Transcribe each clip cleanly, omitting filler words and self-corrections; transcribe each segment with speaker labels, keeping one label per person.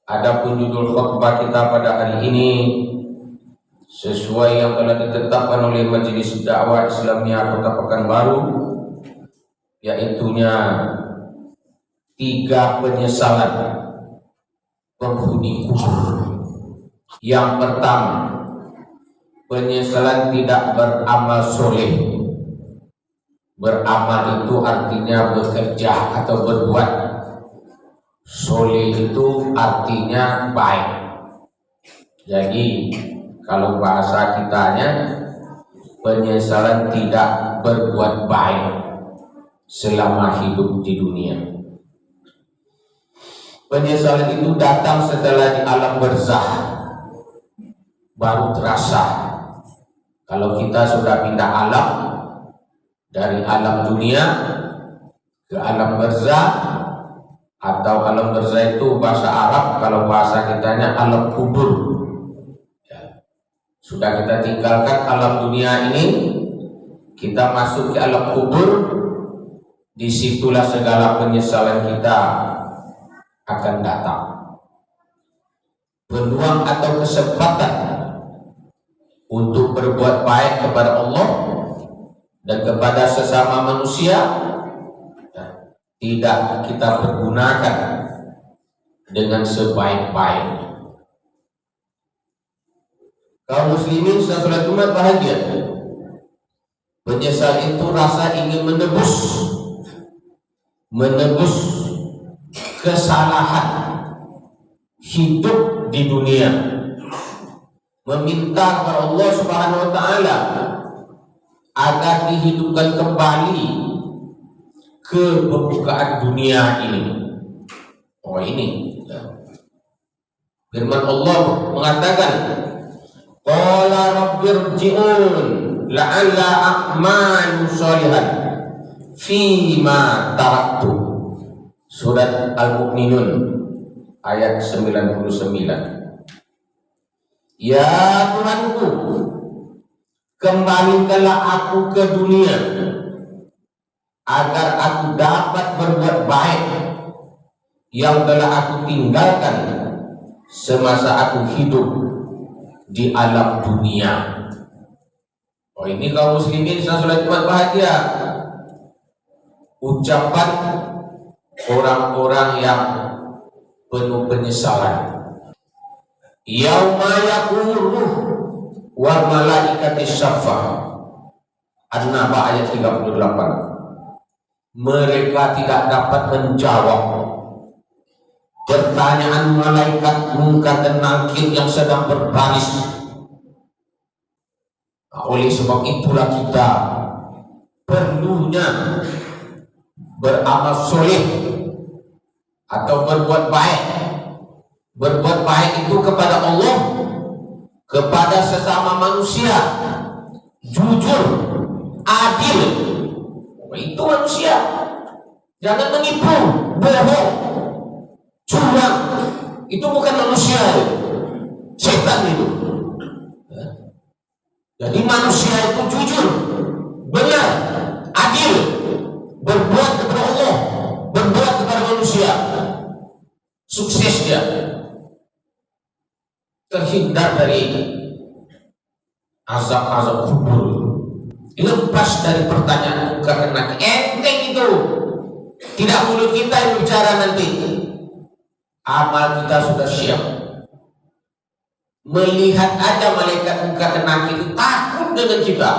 Speaker 1: Adapun judul khutbah kita pada hari ini sesuai yang telah ditetapkan oleh Majelis Dakwah Islamiyah Kota Pekanbaru, yaitunya 3 penyesalan penghuni kubur. Yang pertama, penyesalan tidak beramal soleh. Beramal itu artinya bekerja atau berbuat. Soleh itu artinya baik. Jadi kalau bahasa kitanya, penyesalan tidak berbuat baik selama hidup di dunia. Penyesalan itu datang setelah di alam barzah, baru terasa. Kalau kita sudah pindah alam dari alam dunia ke alam barzah, atau alam barzah itu bahasa Arab, kalau bahasa kitanya alam kubur. Sudah kita tinggalkan alam dunia ini, kita masuk ke alam kubur. Disitulah segala penyesalan kita akan datang. Peluang atau kesempatan untuk berbuat baik kepada Allah dan kepada sesama manusia tidak kita pergunakan dengan sebaik-baiknya. Kaum muslimin salat Jumat bahagia. Penyesal itu rasa ingin menebus kesalahan hidup di dunia, meminta kepada Allah Subhanahu wa taala agar dihidupkan kembali ke pembukaan dunia ini. Ini firman Allah mengatakan, qala rabbirji'un la'alla a'malu sholihan fima taraktu. Surat Al-Mu'minun ayat 99. Ya Tuhanku, kembalikanlah aku ke dunia agar aku dapat berbuat baik yang telah aku tinggalkan semasa aku hidup di alam dunia. Ini kaum muslimin salat Jumat bahagia. Ucapan orang-orang yang penuh penyesalan. Yauma yaqulu wal malaikati syafa. An-Naba ayat 38. Mereka tidak dapat menjawab pertanyaan malaikat munkar dan nakir yang sedang berbaris. Oleh sebab itulah kita perlunya beramal soleh atau berbuat baik. Berbuat baik itu kepada Allah, kepada sesama manusia, jujur, adil. Itu manusia. Jangan menipu, bohong, curang. Itu bukan manusia, setan itu. Jadi manusia itu jujur, benar, adil, berbuat kepada Allah, berbuat kepada manusia, sukses dia, terhindar dari azab-azab kubur, lepas dari pertanyaan karena enteng itu. Tidak mulut kita yang bicara nanti, amal kita sudah siap. Melihat aja malaikat munkar dan nakir itu takut dengan kita.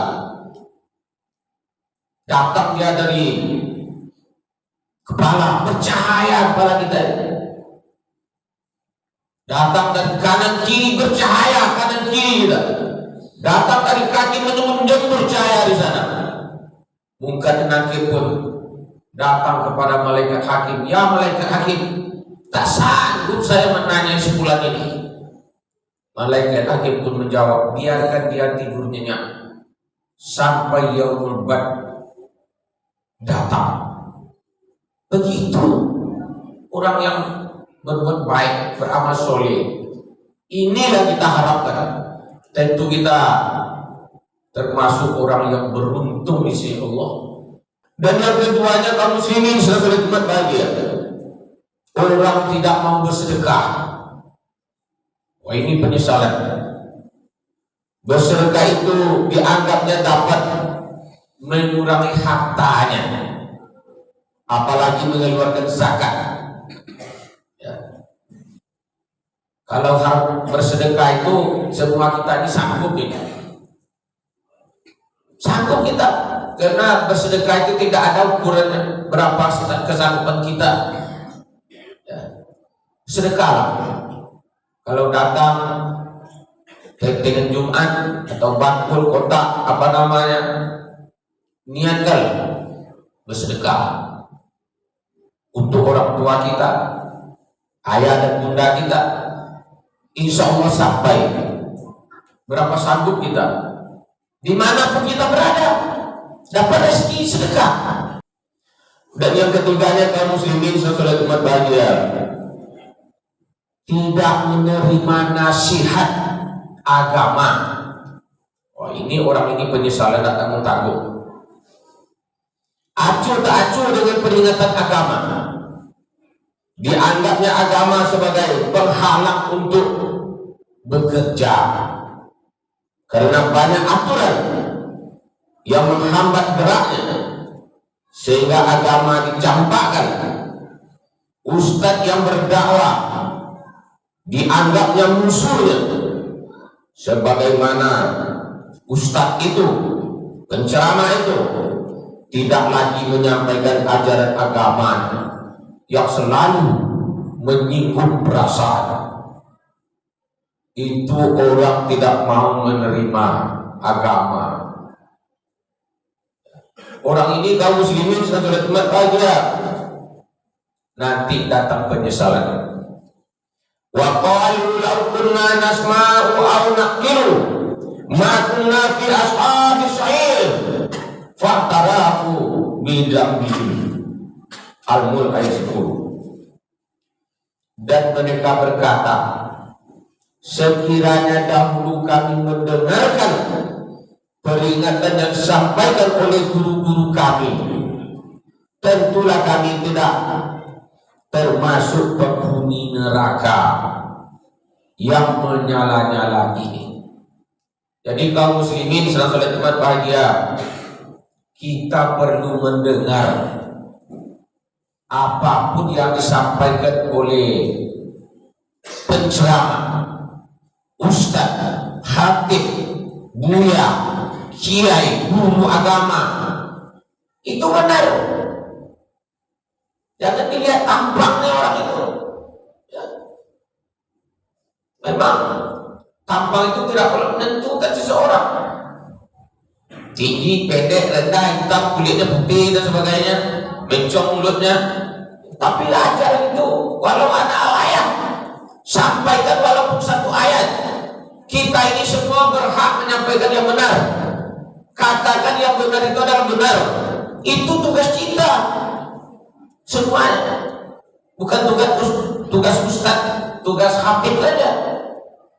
Speaker 1: Datang dia dari kepala, bercahaya kepala kita. Datang dari kanan kiri, bercahaya kanan kiri kita. Datang dari kaki menunjuk, bercahaya di sana. Munkar dan nakir pun datang kepada malaikat hakim. Ya malaikat hakim, tak sanggup saya menanya si fulan ini. Malaikat hakim pun menjawab, biarkan dia tidur nyenyak sampai yaumul bad datang. Begitu orang yang berbuat baik, beramal soleh. Inilah kita harapkan. Tentu kita termasuk orang yang beruntung di sisi Allah. Dan yang keduanya, kaum muslimin salat Jumat bahagia. Orang tidak mau bersedekah Wah, ini penyesalan. Bersedekah itu dianggapnya dapat mengurangi hartanya, apalagi mengeluarkan zakat. Ya. Kalau bersedekah itu semua kita ini sanggup ini. Sanggup kita, karena bersedekah itu tidak ada ukuran berapa kesanggupan kita. Ya. Sedekahlah. Kalau datang dengan Jumat atau bakul kotak apa namanya, niatkan bersedekah untuk orang tua kita, ayah dan bunda kita. Insya Allah sampai berapa sanggup kita, dimanapun kita berada, dapat rezeki sedekah. Dan yang ketiganya, kaum muslimin saudara umat bahagia, tidak menerima nasihat agama. Oh, ini orang ini penyesalan tak tanggung-tanggung. Acuh tak acuh dengan peringatan agama. Dianggapnya agama sebagai penghalang untuk bekerja, karena banyak aturan yang menghambat geraknya, sehingga agama dicampakkan. Ustadz yang berdakwah dianggapnya musuhnya, sebagaimana ustadz itu, penceramah itu tidak lagi menyampaikan ajaran agama yang selalu menyinggung perasaan. Itu orang tidak mau menerima agama. Orang ini kaum muslimin sudah umat bahagia, nanti datang penyesalan. Wa qalu law kunna nasma'u aw naqilu ma kunna fi ashabis sa'ir fa'tarafu bi dzambihim. Al-Mulk ayat 10. Dan mereka berkata, sekiranya dahulu kami mendengarkan peringatan yang disampaikan oleh guru-guru kami, tentulah kami tidak termasuk penghuni neraka yang menyala-nyala ini. Jadi kaum muslimin salat Jumat bahagia, kita perlu mendengar apapun yang disampaikan oleh penceramah, ustaz, khatib, buya, kiai, guru agama. Itu benar. Jangan dilihat tampangnya orang itu. Ya. Memang tampang itu tidak perlu menentukan seseorang. Tinggi, pendek, rendah, hitam, kulitnya putih dan sebagainya, bencong mulutnya. Tapi ajar itu, walau ada ayat, sampaikan walaupun satu ayat. Kita ini semua berhak menyampaikan yang benar. Katakan yang benar itu adalah benar. Itu tugas kita. Semuanya, bukan tugas ustaz, tugas habib saja.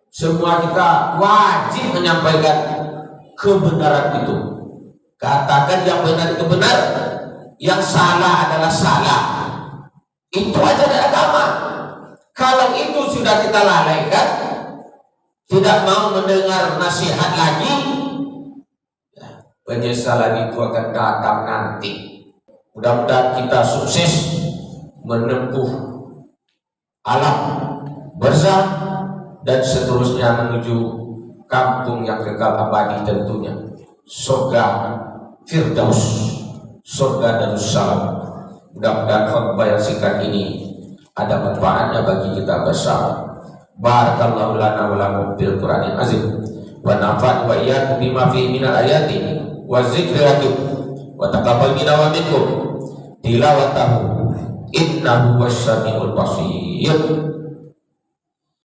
Speaker 1: Semua kita wajib menyampaikan kebenaran itu. Katakan yang benar itu benar, yang salah adalah salah. Itu aja dari agama. Kalau itu sudah kita lalaikan, tidak mau mendengar nasihat lagi, penyesalan itu akan datang nanti. Mudah-mudahan kita sukses menempuh alam barzakh dan seterusnya menuju kampung yang kekal abadi, tentunya surga Firdaus, surga Darussalam. Mudah-mudahan khutbah yang singkat ini ada manfaatnya bagi kita bersama. Barakallahu lana wa lakum bil Qur'anil azim wa nafa'ana wa iyyakum bima fihi minal ayati wa dzikril hakim wa taqabbal minna wa minkum tilawatahu innahu wassamiul basir.